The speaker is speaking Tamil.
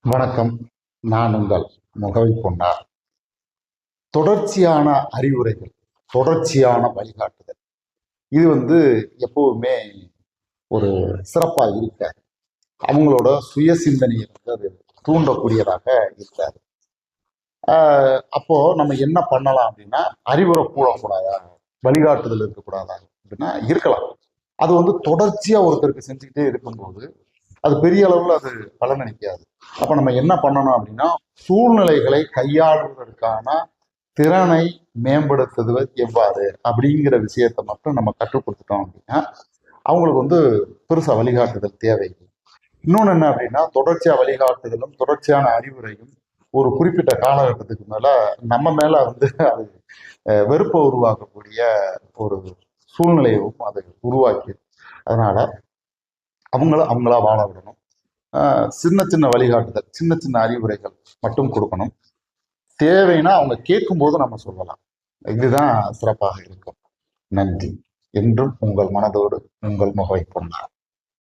வணக்கம். நான் உங்கள் முகவை பொன்னார். தொடர்ச்சியான அறிவுரைகள், தொடர்ச்சியான வழிகாட்டுதல், இது எப்பவுமே ஒரு சிறப்பாக இருக்காது. அவங்களோட சுய சிந்தனையை அது தூண்டக்கூடியதாக இருக்காது. அப்போ நம்ம என்ன பண்ணலாம் அப்படின்னா, அறிவுரை கூடக்கூடாதா, வழிகாட்டுதல் இருக்கக்கூடாதா அப்படின்னா இருக்கலாம். அது தொடர்ச்சியா ஒருத்தருக்கு செஞ்சுக்கிட்டே இருக்கும்போது அது பெரிய அளவில் அது பலனளிக்காது. அப்ப நம்ம என்ன பண்ணணும் அப்படின்னா, சூழ்நிலைகளை கையாளுவதற்கான திறனை மேம்படுத்துவது எவ்வாறு அப்படிங்கிற விஷயத்தை மட்டும் நம்ம கற்றுக் கொடுத்துட்டோம் அப்படின்னா அவங்களுக்கு பெருசா வழிகாட்டுதல் தேவையில்லை. இன்னொன்று என்ன அப்படின்னா, தொடர்ச்சியா வழிகாட்டுதலும் தொடர்ச்சியான அறிவுரையும் ஒரு குறிப்பிட்ட காலகட்டத்துக்கு மேல நம்ம மேல அது வெறுப்பை உருவாக்கக்கூடிய ஒரு சூழ்நிலையவும் அதை உருவாக்கி, அதனால அவங்களா வாழ விடணும். சின்ன சின்ன வழிகாட்டுதல், சின்ன சின்ன அறிவுரைகள் மட்டும் கொடுக்கணும். தேவைன்னா அவங்க கேட்கும்போது நம்ம சொல்லலாம். இதுதான் சிறப்பாக இருக்கும். நன்றி. என்றும் உங்கள் மனதோடு உங்கள் முகவை பொன்னார்.